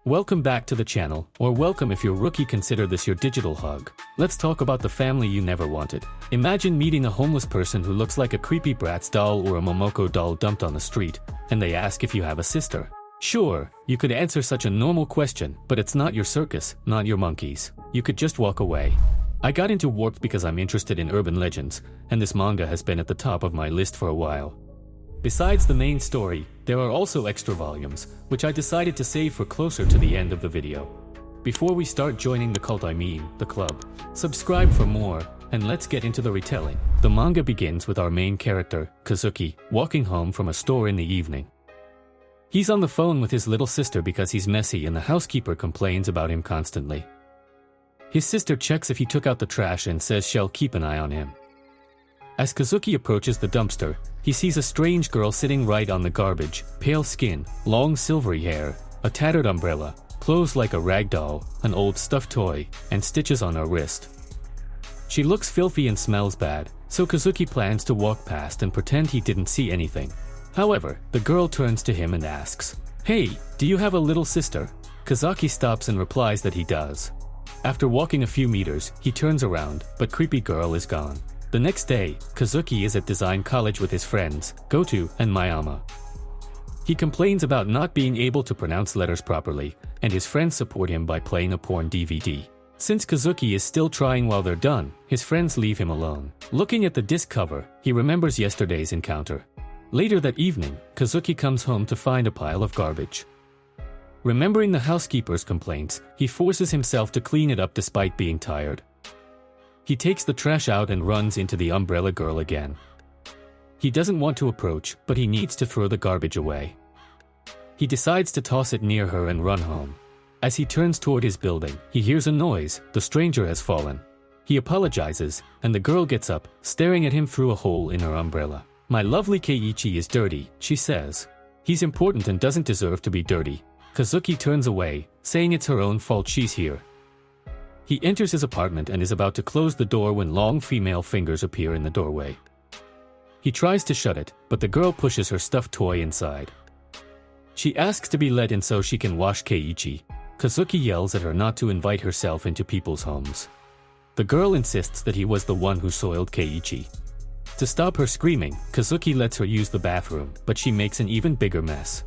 Welcome back to the channel, or welcome if you're rookie, consider this your digital hug. Let's talk about the family you never wanted. Imagine meeting a homeless person who looks like a creepy Bratz doll or a Momoko doll dumped on the street, and they ask if you have a sister. Sure, you could answer such a normal question, but it's not your circus, not your monkeys. You could just walk away. I got into Warped because I'm interested in urban legends, and this manga has been at the top of my list for a while. Besides the main story, there are also extra volumes, which I decided to save for closer to the end of the video. Before we start joining the cult, the club, subscribe for more, and let's get into the retelling. The manga begins with our main character, Kazuki, walking home from a store in the evening. He's on the phone with his little sister because he's messy and the housekeeper complains about him constantly. His sister checks if he took out the trash and says she'll keep an eye on him. As Kazuki approaches the dumpster, he sees a strange girl sitting right on the garbage, pale skin, long silvery hair, a tattered umbrella, clothes like a rag doll, an old stuffed toy, and stitches on her wrist. She looks filthy and smells bad, so Kazuki plans to walk past and pretend he didn't see anything. However, the girl turns to him and asks, "Hey, do you have a little sister?" Kazuki stops and replies that he does. After walking a few meters, he turns around, but creepy girl is gone. The next day, Kazuki is at design college with his friends, Goto and Mayama. He complains about not being able to pronounce letters properly, and his friends support him by playing a porn DVD. Since Kazuki is still trying while they're done, his friends leave him alone. Looking at the disc cover, he remembers yesterday's encounter. Later that evening, Kazuki comes home to find a pile of garbage. Remembering the housekeeper's complaints, he forces himself to clean it up despite being tired. He takes the trash out and runs into the umbrella girl again. He doesn't want to approach, but he needs to throw the garbage away. He decides to toss it near her and run home. As he turns toward his building, he hears a noise. The stranger has fallen. He apologizes, and the girl gets up, staring at him through a hole in her umbrella. "My lovely Keiichi is dirty," she says. "He's important and doesn't deserve to be dirty." Kazuki turns away, saying it's her own fault she's here. He enters his apartment and is about to close the door when long female fingers appear in the doorway. He tries to shut it, but the girl pushes her stuffed toy inside. She asks to be let in so she can wash Keiichi. Kazuki yells at her not to invite herself into people's homes. The girl insists that he was the one who soiled Keiichi. To stop her screaming, Kazuki lets her use the bathroom, but she makes an even bigger mess.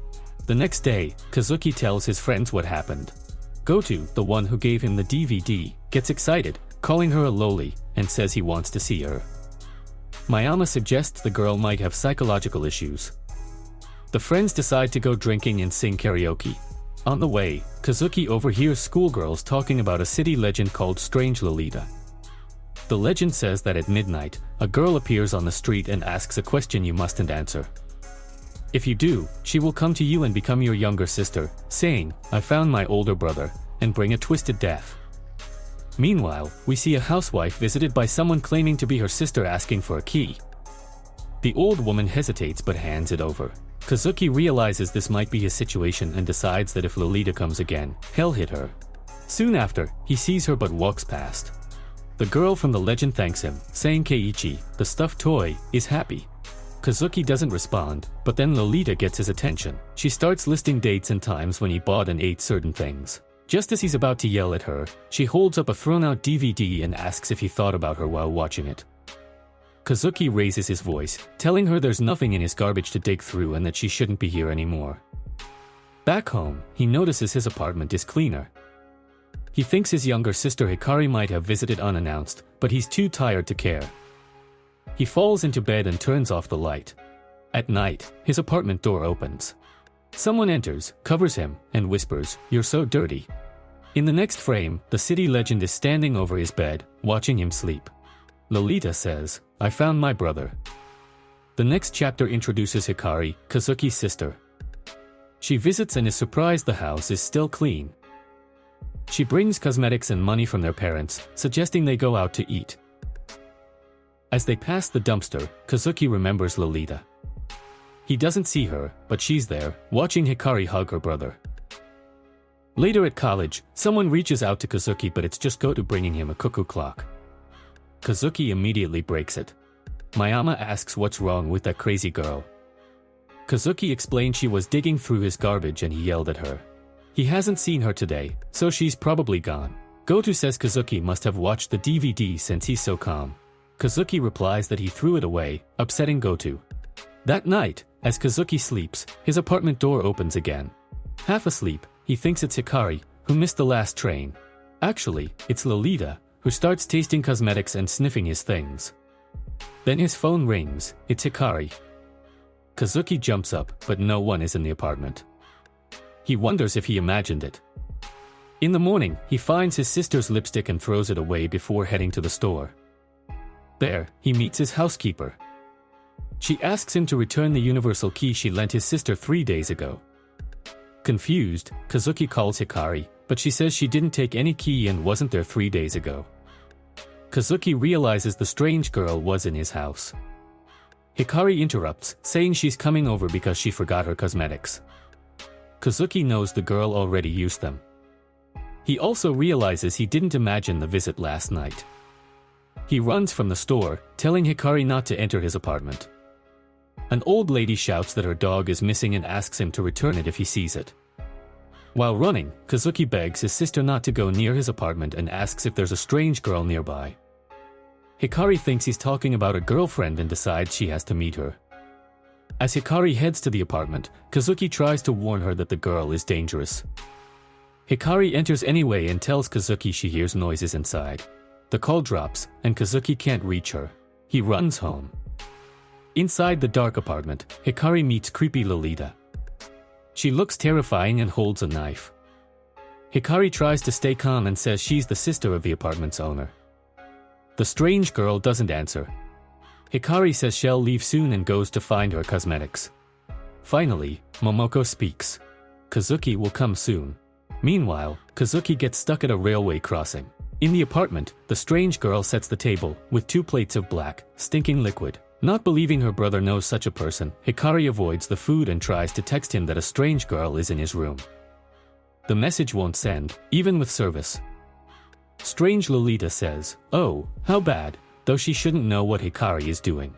The next day, Kazuki tells his friends what happened. Goto, the one who gave him the DVD, gets excited, calling her a loli, and says he wants to see her. Mayama suggests the girl might have psychological issues. The friends decide to go drinking and sing karaoke. On the way, Kazuki overhears schoolgirls talking about a city legend called Strange Lolita. The legend says that at midnight, a girl appears on the street and asks a question you mustn't answer. If you do, she will come to you and become your younger sister, saying, "I found my older brother," and bring a twisted death. Meanwhile, we see a housewife visited by someone claiming to be her sister asking for a key. The old woman hesitates but hands it over. Kazuki realizes this might be his situation and decides that if Lolita comes again, he'll hit her. Soon after, he sees her but walks past. The girl from the legend thanks him, saying Keiichi, the stuffed toy, is happy. Kazuki doesn't respond, but then Lolita gets his attention. She starts listing dates and times when he bought and ate certain things. Just as he's about to yell at her, she holds up a thrown-out DVD and asks if he thought about her while watching it. Kazuki raises his voice, telling her there's nothing in his garbage to dig through and that she shouldn't be here anymore. Back home, he notices his apartment is cleaner. He thinks his younger sister Hikari might have visited unannounced, but he's too tired to care. He falls into bed and turns off the light. At night, his apartment door opens. Someone enters, covers him, and whispers, "You're so dirty." In the next frame, the city legend is standing over his bed, watching him sleep. Lolita says, "I found my brother." The next chapter introduces Hikari, Kazuki's sister. She visits and is surprised the house is still clean. She brings cosmetics and money from their parents, suggesting they go out to eat. As they pass the dumpster, Kazuki remembers Lolita. He doesn't see her, but she's there, watching Hikari hug her brother. Later at college, someone reaches out to Kazuki but it's just Goto bringing him a cuckoo clock. Kazuki immediately breaks it. Mayama asks what's wrong with that crazy girl. Kazuki explains she was digging through his garbage and he yelled at her. He hasn't seen her today, so she's probably gone. Goto says Kazuki must have watched the DVD since he's so calm. Kazuki replies that he threw it away, upsetting Goto. That night, as Kazuki sleeps, his apartment door opens again. Half asleep, he thinks it's Hikari, who missed the last train. Actually, it's Lolita, who starts tasting cosmetics and sniffing his things. Then his phone rings. It's Hikari. Kazuki jumps up, but no one is in the apartment. He wonders if he imagined it. In the morning, he finds his sister's lipstick and throws it away before heading to the store. There, he meets his housekeeper. She asks him to return the universal key she lent his sister 3 days ago. Confused, Kazuki calls Hikari, but she says she didn't take any key and wasn't there 3 days ago. Kazuki realizes the strange girl was in his house. Hikari interrupts, saying she's coming over because she forgot her cosmetics. Kazuki knows the girl already used them. He also realizes he didn't imagine the visit last night. He runs from the store, telling Hikari not to enter his apartment. An old lady shouts that her dog is missing and asks him to return it if he sees it. While running, Kazuki begs his sister not to go near his apartment and asks if there's a strange girl nearby. Hikari thinks he's talking about a girlfriend and decides she has to meet her. As Hikari heads to the apartment, Kazuki tries to warn her that the girl is dangerous. Hikari enters anyway and tells Kazuki she hears noises inside. The call drops, and Kazuki can't reach her. He runs home. Inside the dark apartment, Hikari meets creepy Lolita. She looks terrifying and holds a knife. Hikari tries to stay calm and says she's the sister of the apartment's owner. The strange girl doesn't answer. Hikari says she'll leave soon and goes to find her cosmetics. Finally, Momoko speaks. Kazuki will come soon. Meanwhile, Kazuki gets stuck at a railway crossing. In the apartment, the strange girl sets the table, with 2 plates of black, stinking liquid. Not believing her brother knows such a person, Hikari avoids the food and tries to text him that a strange girl is in his room. The message won't send, even with service. Strange Lolita says, "Oh, how bad," though she shouldn't know what Hikari is doing.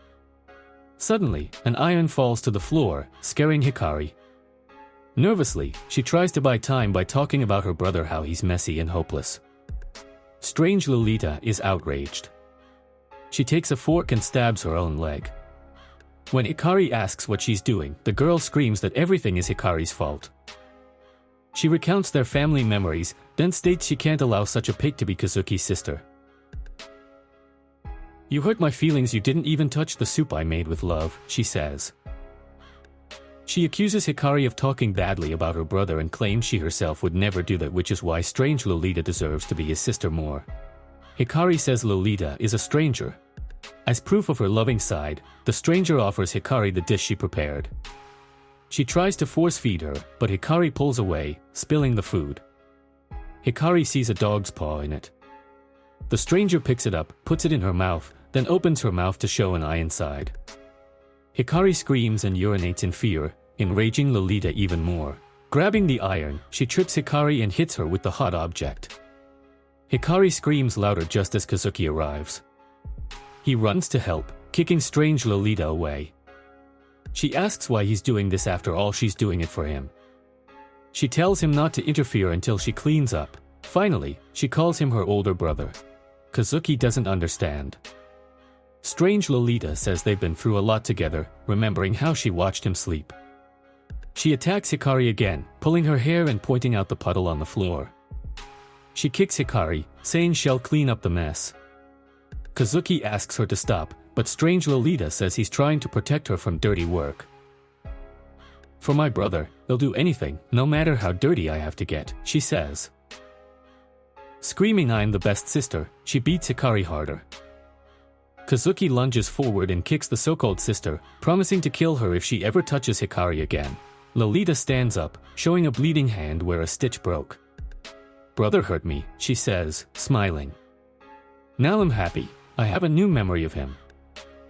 Suddenly, an iron falls to the floor, scaring Hikari. Nervously, she tries to buy time by talking about her brother, how he's messy and hopeless. Strange Lolita is outraged. She takes a fork and stabs her own leg. When Hikari asks what she's doing, the girl screams that everything is Hikari's fault. She recounts their family memories, then states she can't allow such a pig to be Kazuki's sister. "You hurt my feelings, you didn't even touch the soup I made with love," she says. She accuses Hikari of talking badly about her brother and claims she herself would never do that, which is why strange Lolita deserves to be his sister more. Hikari says Lolita is a stranger. As proof of her loving side, the stranger offers Hikari the dish she prepared. She tries to force-feed her, but Hikari pulls away, spilling the food. Hikari sees a dog's paw in it. The stranger picks it up, puts it in her mouth, then opens her mouth to show an eye inside. Hikari screams and urinates in fear, enraging Lolita even more. Grabbing the iron, she trips Hikari and hits her with the hot object. Hikari screams louder just as Kazuki arrives. He runs to help, kicking strange Lolita away. She asks why he's doing this, after all she's doing it for him. She tells him not to interfere until she cleans up. Finally, she calls him her older brother. Kazuki doesn't understand. Strange Lolita says they've been through a lot together, remembering how she watched him sleep. She attacks Hikari again, pulling her hair and pointing out the puddle on the floor. She kicks Hikari, saying she'll clean up the mess. Kazuki asks her to stop, but strange Lolita says he's trying to protect her from dirty work. "For my brother, they'll do anything, no matter how dirty I have to get," she says. Screaming I'm the best sister, she beats Hikari harder. Kazuki lunges forward and kicks the so-called sister, promising to kill her if she ever touches Hikari again. Lolita stands up, showing a bleeding hand where a stitch broke. "Brother hurt me," she says, smiling. "Now I'm happy. I have a new memory of him."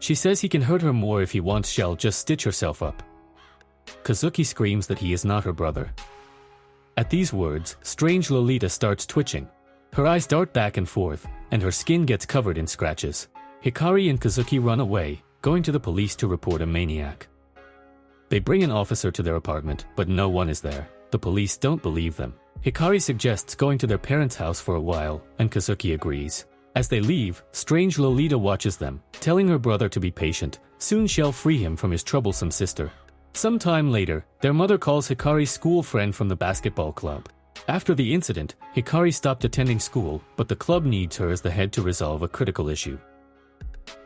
She says he can hurt her more if he wants. She'll just stitch herself up. Kazuki screams that he is not her brother. At these words, strange Lolita starts twitching. Her eyes dart back and forth, and her skin gets covered in scratches. Hikari and Kazuki run away, going to the police to report a maniac. They bring an officer to their apartment, but no one is there. The police don't believe them. Hikari suggests going to their parents' house for a while, and Kazuki agrees. As they leave, strange Lolita watches them, telling her brother to be patient. Soon she'll free him from his troublesome sister. Sometime later, their mother calls Hikari's school friend from the basketball club. After the incident, Hikari stopped attending school, but the club needs her as the head to resolve a critical issue.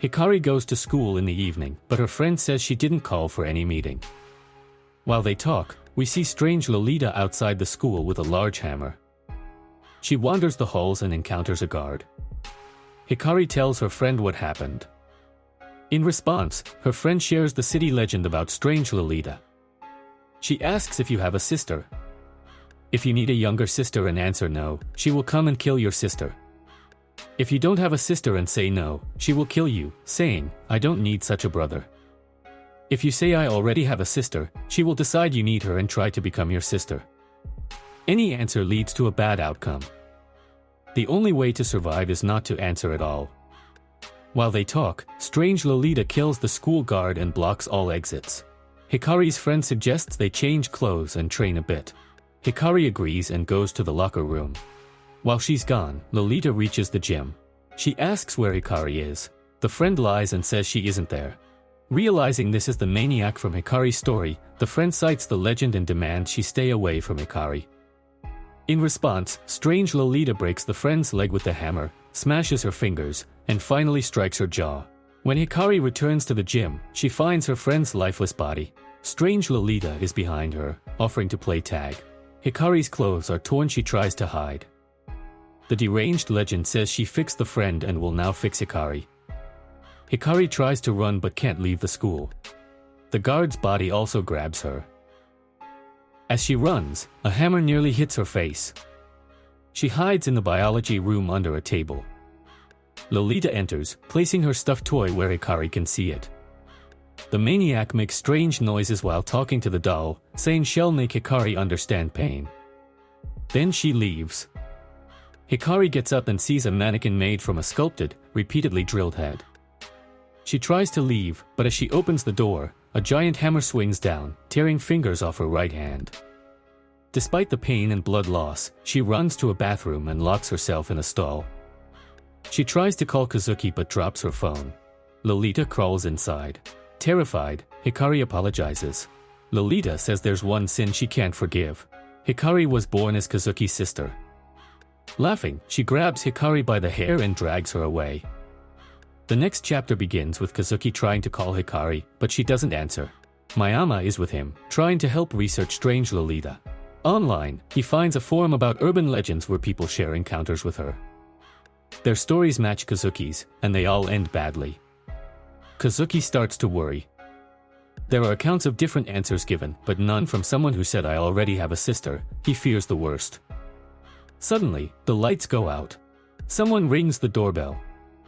Hikari goes to school in the evening, but her friend says she didn't call for any meeting. While they talk, we see strange Lolita outside the school with a large hammer. She wanders the halls and encounters a guard. Hikari tells her friend what happened. In response, her friend shares the city legend about strange Lolita. She asks if you have a sister. If you need a younger sister and answer no, she will come and kill your sister. If you don't have a sister and say no, she will kill you, saying, I don't need such a brother. If you say I already have a sister, she will decide you need her and try to become your sister. Any answer leads to a bad outcome. The only way to survive is not to answer at all. While they talk, strange Lolita kills the school guard and blocks all exits. Hikari's friend suggests they change clothes and train a bit. Hikari agrees and goes to the locker room. While she's gone, Lolita reaches the gym. She asks where Hikari is. The friend lies and says she isn't there. Realizing this is the maniac from Hikari's story, the friend cites the legend and demands she stay away from Hikari. In response, strange Lolita breaks the friend's leg with the hammer, smashes her fingers, and finally strikes her jaw. When Hikari returns to the gym, she finds her friend's lifeless body. Strange Lolita is behind her, offering to play tag. Hikari's clothes are torn. She tries to hide. The deranged legend says she fixed the friend and will now fix Hikari. Hikari tries to run but can't leave the school. The guard's body also grabs her. As she runs, a hammer nearly hits her face. She hides in the biology room under a table. Lolita enters, placing her stuffed toy where Hikari can see it. The maniac makes strange noises while talking to the doll, saying she'll make Hikari understand pain. Then she leaves. Hikari gets up and sees a mannequin made from a sculpted, repeatedly drilled head. She tries to leave, but as she opens the door, a giant hammer swings down, tearing fingers off her right hand. Despite the pain and blood loss, she runs to a bathroom and locks herself in a stall. She tries to call Kazuki but drops her phone. Lolita crawls inside. Terrified, Hikari apologizes. Lolita says there's one sin she can't forgive. Hikari was born as Kazuki's sister. Laughing, she grabs Hikari by the hair and drags her away. The next chapter begins with Kazuki trying to call Hikari, but she doesn't answer. Mayama is with him, trying to help research strange Lolita. Online, he finds a forum about urban legends where people share encounters with her. Their stories match Kazuki's, and they all end badly. Kazuki starts to worry. There are accounts of different answers given, but none from someone who said I already have a sister. He fears the worst. Suddenly, the lights go out. Someone rings the doorbell.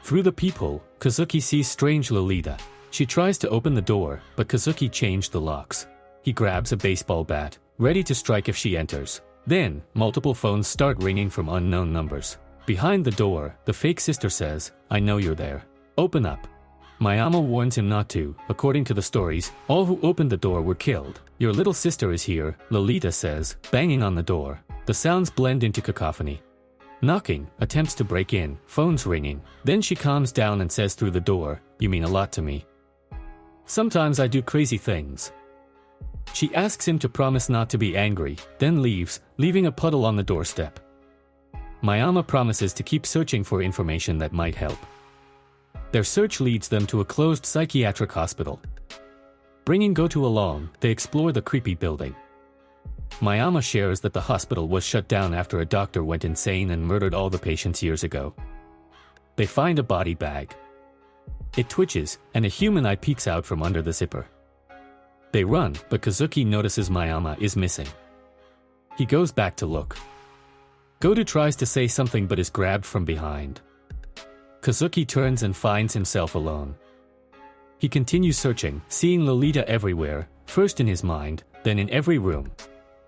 Through the peephole, Kazuki sees strange Lolita. She tries to open the door, but Kazuki changed the locks. He grabs a baseball bat, ready to strike if she enters. Then, multiple phones start ringing from unknown numbers. Behind the door, the fake sister says, I know you're there. Open up. Mayama warns him not to. According to the stories, all who opened the door were killed. Your little sister is here, Lolita says, banging on the door. The sounds blend into cacophony. Knocking, attempts to break in, phones ringing. Then she calms down and says through the door, you mean a lot to me. Sometimes I do crazy things. She asks him to promise not to be angry, then leaves, leaving a puddle on the doorstep. Mayama promises to keep searching for information that might help. Their search leads them to a closed psychiatric hospital. Bringing Goto along, they explore the creepy building. Mayama shares that the hospital was shut down after a doctor went insane and murdered all the patients years ago. They find a body bag. It twitches, and a human eye peeks out from under the zipper. They run, but Kazuki notices Mayama is missing. He goes back to look. Goto tries to say something but is grabbed from behind. Kazuki turns and finds himself alone. He continues searching, seeing Lolita everywhere, first in his mind, then in every room.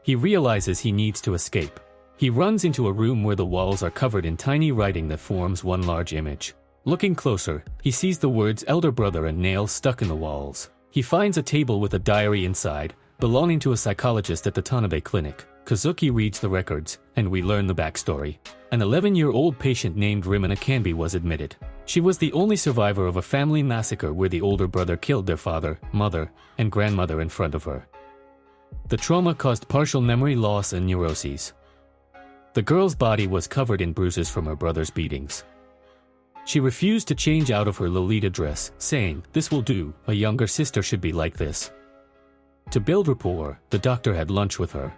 He realizes he needs to escape. He runs into a room where the walls are covered in tiny writing that forms one large image. Looking closer, he sees the words elder brother and nails stuck in the walls. He finds a table with a diary inside, belonging to a psychologist at the Tanabe clinic. Kazuki reads the records, and we learn the backstory. An 11-year-old patient named Rimina Kanbi was admitted. She was the only survivor of a family massacre where the older brother killed their father, mother, and grandmother in front of her. The trauma caused partial memory loss and neuroses. The girl's body was covered in bruises from her brother's beatings. She refused to change out of her Lolita dress, saying, "This will do, a younger sister should be like this." To build rapport, the doctor had lunch with her.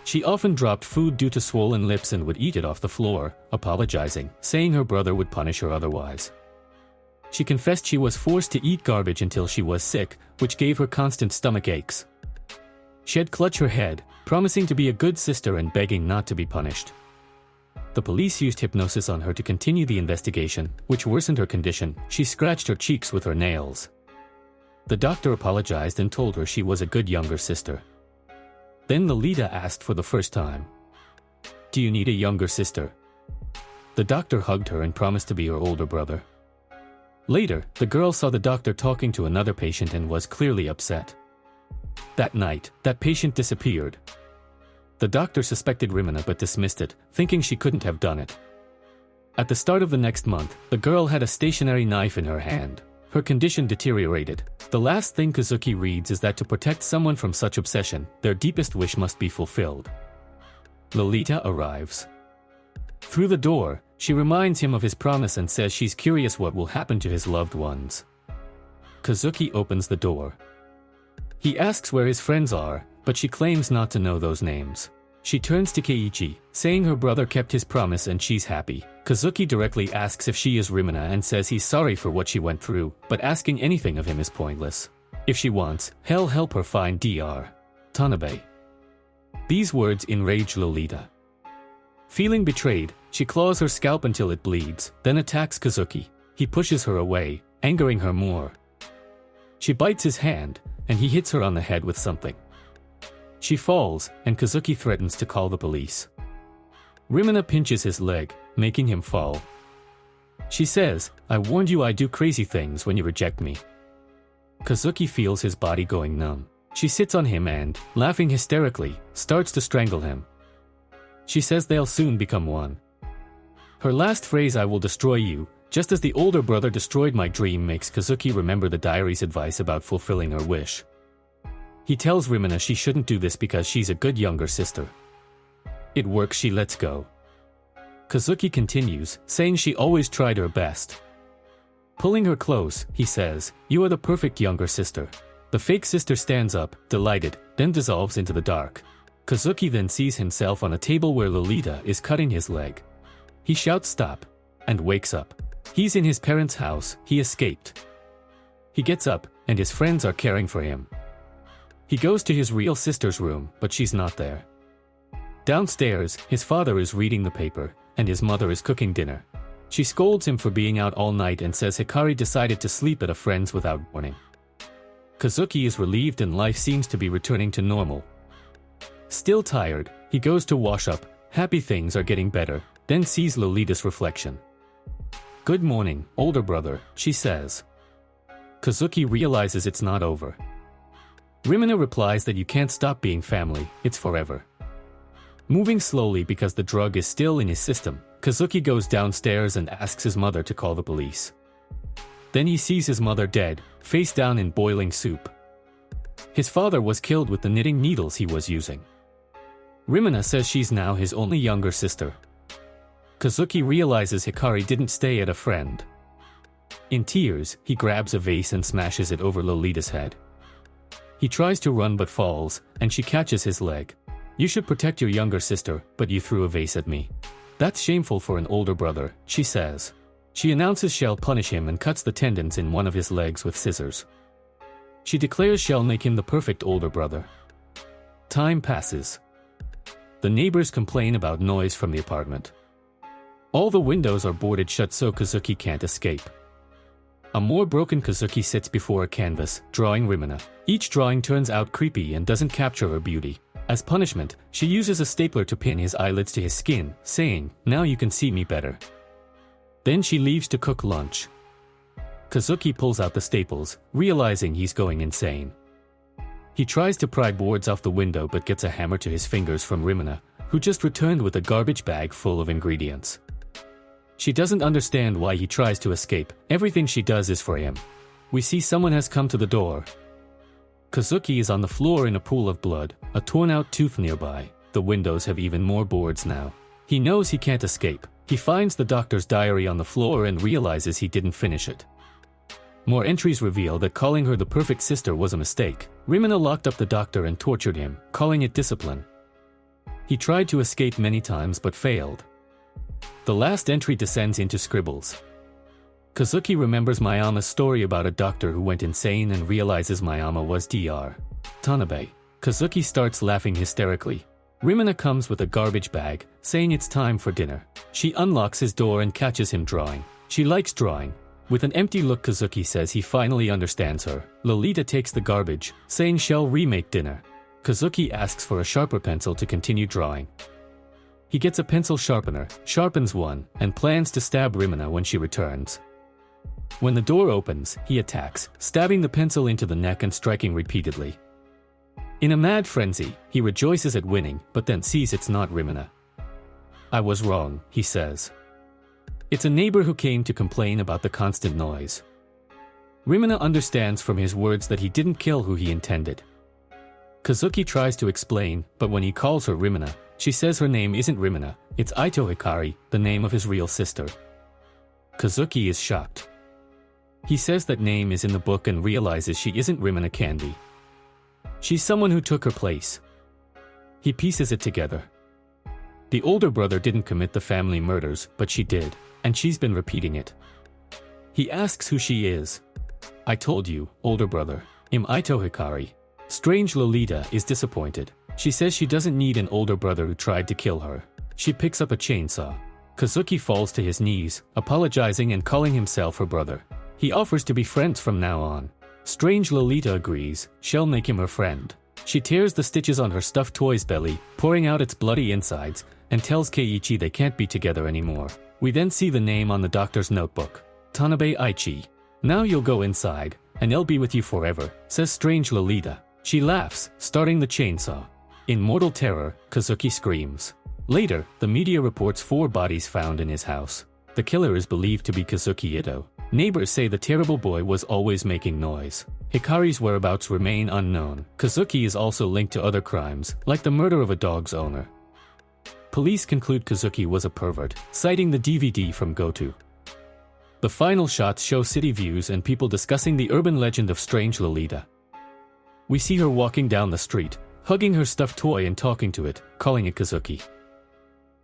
She often dropped food due to swollen lips and would eat it off the floor, apologizing, saying her brother would punish her otherwise. She confessed she was forced to eat garbage until she was sick, which gave her constant stomach aches. She'd clutch her head, promising to be a good sister and begging not to be punished. The police used hypnosis on her to continue the investigation, which worsened her condition. She scratched her cheeks with her nails. The doctor apologized and told her she was a good younger sister. Then Lolita asked for the first time, "Do you need a younger sister?" The doctor hugged her and promised to be her older brother. Later, the girl saw the doctor talking to another patient and was clearly upset. That night, that patient disappeared. The doctor suspected Rimina but dismissed it, thinking she couldn't have done it. At the start of the next month, the girl had a stationary knife in her hand. Her condition deteriorated. The last thing Kazuki reads is that to protect someone from such obsession, their deepest wish must be fulfilled. Lolita arrives. Through the door, she reminds him of his promise and says she's curious what will happen to his loved ones. Kazuki opens the door. He asks where his friends are, but she claims not to know those names. She turns to Keiichi, saying her brother kept his promise and she's happy. Kazuki directly asks if she is Rimina and says he's sorry for what she went through, but asking anything of him is pointless. If she wants, he'll help her find Dr. Tanabe. These words enrage Lolita. Feeling betrayed, she claws her scalp until it bleeds, then attacks Kazuki. He pushes her away, angering her more. She bites his hand, and he hits her on the head with something. She falls, and Kazuki threatens to call the police. Rimina pinches his leg, making him fall. She says, "I warned you I'd do crazy things when you reject me." Kazuki feels his body going numb. She sits on him and, laughing hysterically, starts to strangle him. She says they'll soon become one. Her last phrase, "I will destroy you," just as the older brother destroyed my dream, makes Kazuki remember the diary's advice about fulfilling her wish. He tells Rimina she shouldn't do this because she's a good younger sister. It works, she lets go. Kazuki continues, saying she always tried her best. Pulling her close, he says, "You are the perfect younger sister." The fake sister stands up, delighted, then dissolves into the dark. Kazuki then sees himself on a table where Lolita is cutting his leg. He shouts stop, and wakes up. He's in his parents' house, he escaped. He gets up, and his friends are caring for him. He goes to his real sister's room, but she's not there. Downstairs, his father is reading the paper, and his mother is cooking dinner. She scolds him for being out all night and says Hikari decided to sleep at a friend's without warning. Kazuki is relieved and life seems to be returning to normal. Still tired, he goes to wash up, happy things are getting better, then sees Lolita's reflection. "Good morning, older brother," she says. Kazuki realizes it's not over. Rimina replies that you can't stop being family, it's forever. Moving slowly because the drug is still in his system, Kazuki goes downstairs and asks his mother to call the police. Then he sees his mother dead, face down in boiling soup. His father was killed with the knitting needles he was using. Rimina says she's now his only younger sister. Kazuki realizes Hikari didn't stay at a friend. In tears, he grabs a vase and smashes it over Lolita's head. He tries to run but falls, and she catches his leg. "You should protect your younger sister, but you threw a vase at me." "That's shameful for an older brother," she says. She announces she'll punish him and cuts the tendons in one of his legs with scissors. She declares she'll make him the perfect older brother. Time passes. The neighbors complain about noise from the apartment. All the windows are boarded shut so Kazuki can't escape. A more broken Kazuki sits before a canvas, drawing Rimina. Each drawing turns out creepy and doesn't capture her beauty. As punishment, she uses a stapler to pin his eyelids to his skin, saying, "Now you can see me better." Then she leaves to cook lunch. Kazuki pulls out the staples, realizing he's going insane. He tries to pry boards off the window but gets a hammer to his fingers from Rimina, who just returned with a garbage bag full of ingredients. She doesn't understand why he tries to escape. Everything she does is for him. We see someone has come to the door. Kazuki is on the floor in a pool of blood, a torn-out tooth nearby. The windows have even more boards now. He knows he can't escape. He finds the doctor's diary on the floor and realizes he didn't finish it. More entries reveal that calling her the perfect sister was a mistake. Rimina locked up the doctor and tortured him, calling it discipline. He tried to escape many times but failed. The last entry descends into scribbles. Kazuki remembers Mayama's story about a doctor who went insane and realizes Mayama was Dr. Tanabe. Kazuki starts laughing hysterically. Rimina comes with a garbage bag, saying it's time for dinner. She unlocks his door and catches him drawing. She likes drawing. With an empty look, Kazuki says he finally understands her. Lolita takes the garbage, saying she'll remake dinner. Kazuki asks for a sharper pencil to continue drawing. He gets a pencil sharpener, sharpens one, and plans to stab Rimina when she returns. When the door opens, he attacks, stabbing the pencil into the neck and striking repeatedly. In a mad frenzy, he rejoices at winning, but then sees it's not Rimina. "I was wrong," he says. It's a neighbor who came to complain about the constant noise. Rimina understands from his words that he didn't kill who he intended. Kazuki tries to explain, but when he calls her Rimina, she says her name isn't Rimina, it's Ito Hikari, the name of his real sister. Kazuki is shocked. He says that name is in the book and realizes she isn't Rimina Candy. She's someone who took her place. He pieces it together. The older brother didn't commit the family murders, but she did, and she's been repeating it. He asks who she is. "I told you, older brother. I'm Ito Hikari." Strange Lolita is disappointed. She says she doesn't need an older brother who tried to kill her. She picks up a chainsaw. Kazuki falls to his knees, apologizing and calling himself her brother. He offers to be friends from now on. Strange Lolita agrees. She'll make him her friend. She tears the stitches on her stuffed toy's belly, pouring out its bloody insides, and tells Keiichi they can't be together anymore. We then see the name on the doctor's notebook. Tanabe Aichi. "Now you'll go inside, and I'll be with you forever," says Strange Lolita. She laughs, starting the chainsaw. In mortal terror, Kazuki screams. Later, the media reports 4 bodies found in his house. The killer is believed to be Kazuki Ito. Neighbors say the terrible boy was always making noise. Hikari's whereabouts remain unknown. Kazuki is also linked to other crimes, like the murder of a dog's owner. Police conclude Kazuki was a pervert, citing the DVD from Goto. The final shots show city views and people discussing the urban legend of Strange Lolita. We see her walking down the street, hugging her stuffed toy and talking to it, calling it Kazuki.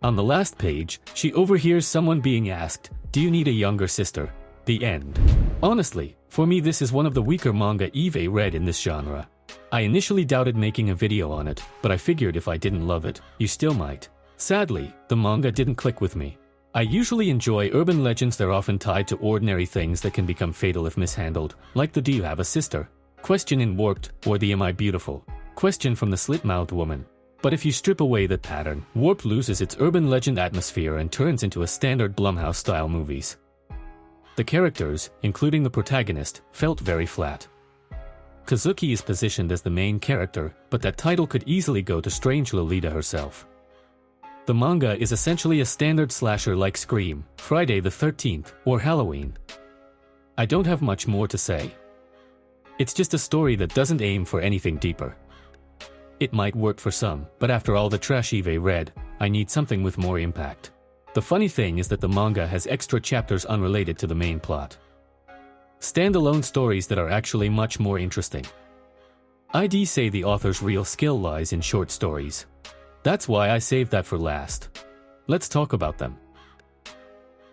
On the last page, she overhears someone being asked, "Do you need a younger sister?" The end. Honestly, for me this is one of the weaker manga I've read in this genre. I initially doubted making a video on it, but I figured if I didn't love it, you still might. Sadly, the manga didn't click with me. I usually enjoy urban legends that are often tied to ordinary things that can become fatal if mishandled, like the "Do you have a sister?" question in Warped, or the "Am I beautiful?" question from the slit-mouthed woman. But if you strip away that pattern, Warped loses its urban legend atmosphere and turns into a standard Blumhouse-style movies. The characters, including the protagonist, felt very flat. Kazuki is positioned as the main character, but that title could easily go to Strange Lolita herself. The manga is essentially a standard slasher like Scream, Friday the 13th, or Halloween. I don't have much more to say. It's just a story that doesn't aim for anything deeper. It might work for some, but after all the trash I've read, I need something with more impact. The funny thing is that the manga has extra chapters unrelated to the main plot. Standalone stories that are actually much more interesting. I'd say the author's real skill lies in short stories. That's why I saved that for last. Let's talk about them.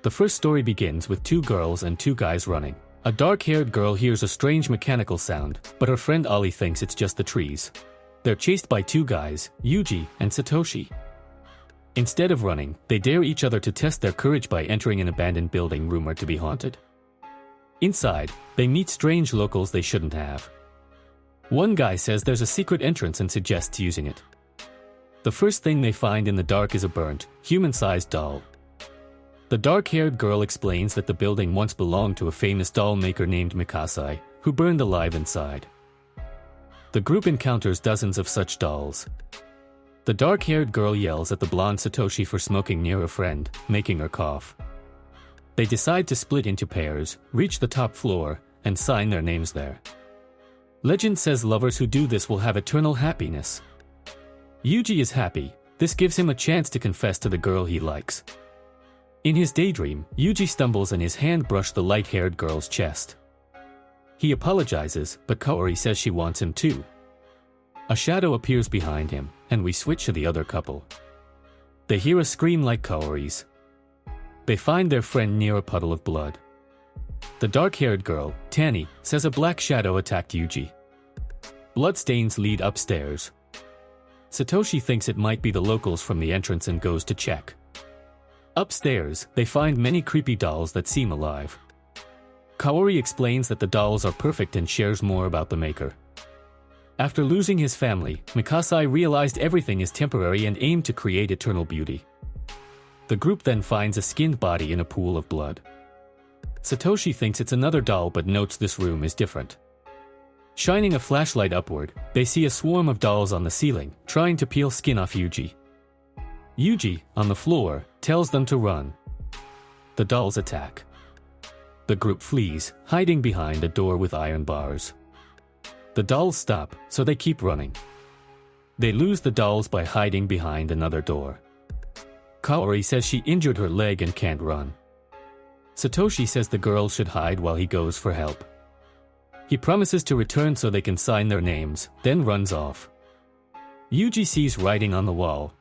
The first story begins with 2 girls and 2 guys running. A dark-haired girl hears a strange mechanical sound, but her friend Ali thinks it's just the trees. They're chased by 2 guys, Yuji and Satoshi. Instead of running, they dare each other to test their courage by entering an abandoned building rumored to be haunted. Inside, they meet strange locals they shouldn't have. One guy says there's a secret entrance and suggests using it. The first thing they find in the dark is a burnt, human-sized doll. The dark-haired girl explains that the building once belonged to a famous doll maker named Mikasai, who burned alive inside. The group encounters dozens of such dolls. The dark-haired girl yells at the blonde Satoshi for smoking near a friend, making her cough. They decide to split into pairs, reach the top floor, and sign their names there. Legend says lovers who do this will have eternal happiness. Yuji is happy. This gives him a chance to confess to the girl he likes. In his daydream, Yuji stumbles and his hand brushes the light-haired girl's chest. He apologizes, but Kaori says she wants him too. A shadow appears behind him, and we switch to the other couple. They hear a scream like Kaori's. They find their friend near a puddle of blood. The dark-haired girl, Tani, says a black shadow attacked Yuji. Bloodstains lead upstairs. Satoshi thinks it might be the locals from the entrance and goes to check. Upstairs, they find many creepy dolls that seem alive. Kaori explains that the dolls are perfect and shares more about the maker. After losing his family, Mikasai realized everything is temporary and aimed to create eternal beauty. The group then finds a skinned body in a pool of blood. Satoshi thinks it's another doll but notes this room is different. Shining a flashlight upward, they see a swarm of dolls on the ceiling, trying to peel skin off Yuji. Yuji, on the floor, tells them to run. The dolls attack. The group flees, hiding behind a door with iron bars. The dolls stop, so they keep running. They lose the dolls by hiding behind another door. Kaori says she injured her leg and can't run. Satoshi says the girl should hide while he goes for help. He promises to return so they can sign their names, then runs off. Yuji sees writing on the wall.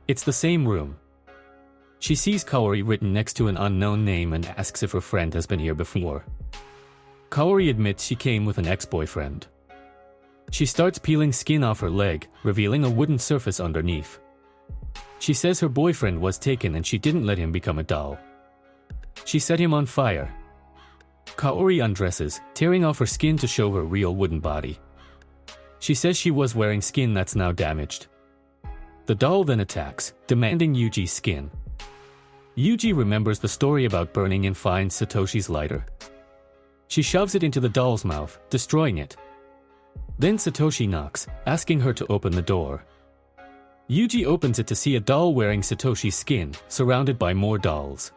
It's the same room. She sees Kaori written next to an unknown name and asks if her friend has been here before. Kaori admits she came with an ex-boyfriend. She starts peeling skin off her leg, revealing a wooden surface underneath. She says her boyfriend was taken and she didn't let him become a doll. She set him on fire. Kaori undresses, tearing off her skin to show her real wooden body. She says she was wearing skin that's now damaged. The doll then attacks, demanding Yuji's skin. Yuji remembers the story about burning and finds Satoshi's lighter. She shoves it into the doll's mouth, destroying it. Then Satoshi knocks, asking her to open the door. Yuji opens it to see a doll wearing Satoshi's skin, surrounded by more dolls.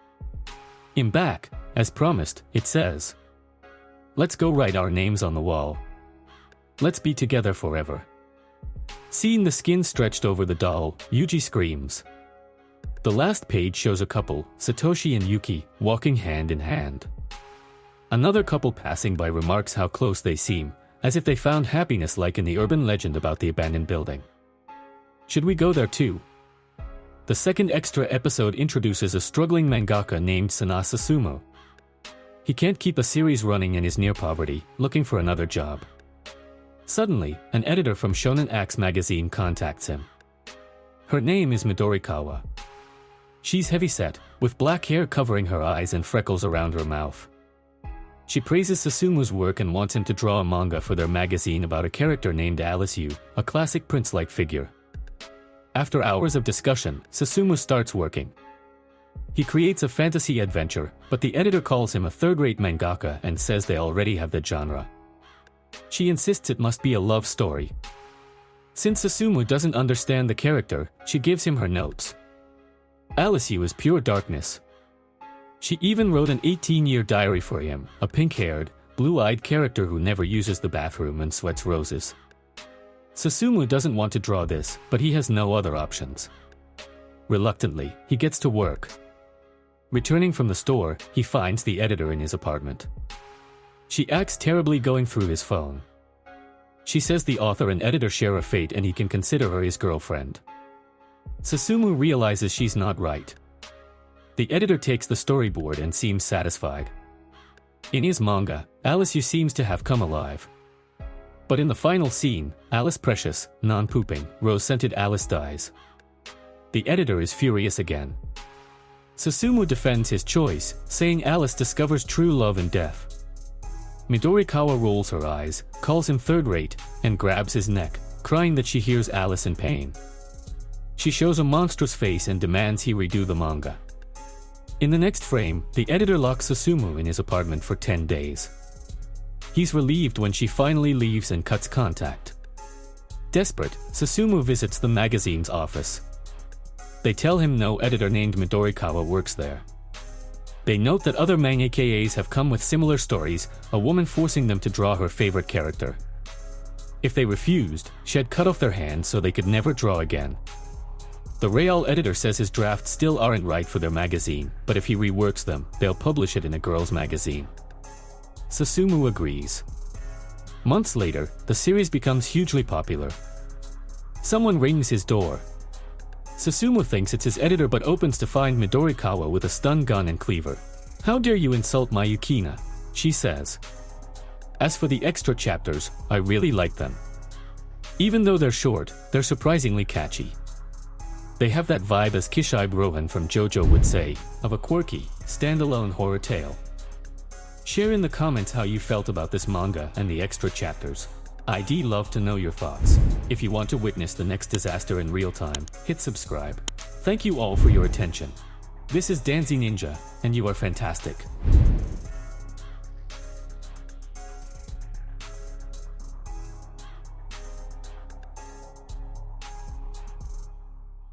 In back, as promised, it says, "Let's go write our names on the wall. Let's be together forever." Seeing the skin stretched over the doll, Yuji screams. The last page shows a couple, Satoshi and Yuki, walking hand in hand. Another couple passing by remarks how close they seem, as if they found happiness like in the urban legend about the abandoned building. Should we go there too? The second extra episode introduces a struggling mangaka named Sana Susumu. He can't keep a series running and is near poverty, looking for another job. Suddenly, an editor from Shonen Axe magazine contacts him. Her name is Midorikawa. She's heavyset, with black hair covering her eyes and freckles around her mouth. She praises Susumu's work and wants him to draw a manga for their magazine about a character named Alice Yu, a classic prince-like figure. After hours of discussion, Susumu starts working. He creates a fantasy adventure, but the editor calls him a third-rate mangaka and says they already have the genre. She insists it must be a love story. Since Susumu doesn't understand the character, she gives him her notes. Alice Yu is pure darkness. She even wrote an 18-year diary for him, a pink-haired, blue-eyed character who never uses the bathroom and sweats roses. Susumu doesn't want to draw this, but he has no other options. Reluctantly, he gets to work. Returning from the store, he finds the editor in his apartment. She acts terribly going through his phone. She says the author and editor share a fate and he can consider her his girlfriend. Susumu realizes she's not right. The editor takes the storyboard and seems satisfied. In his manga, Alice Yu seems to have come alive. But in the final scene, Alice Precious, non-pooping, rose-scented Alice dies. The editor is furious again. Susumu defends his choice, saying Alice discovers true love in death. Midorikawa rolls her eyes, calls him third-rate, and grabs his neck, crying that she hears Alice in pain. She shows a monstrous face and demands he redo the manga. In the next frame, the editor locks Susumu in his apartment for 10 days. He's relieved when she finally leaves and cuts contact. Desperate, Susumu visits the magazine's office. They tell him no editor named Midorikawa works there. They note that other mangakas have come with similar stories, a woman forcing them to draw her favorite character. If they refused, she'd cut off their hands so they could never draw again. The Real editor says his drafts still aren't right for their magazine, but if he reworks them, they'll publish it in a girl's magazine. Susumu agrees. Months later, the series becomes hugely popular. Someone rings his door. Susumu thinks it's his editor but opens to find Midorikawa with a stun gun and cleaver. "How dare you insult my Yukina?" she says. As for the extra chapters, I really like them. Even though they're short, they're surprisingly catchy. They have that vibe, as Kishibe Rohan from JoJo would say, of a quirky, standalone horror tale. Share in the comments how you felt about this manga and the extra chapters. I'd love to know your thoughts. If you want to witness the next disaster in real time, hit subscribe. Thank you all for your attention. This is Danzy Ninja, and you are fantastic.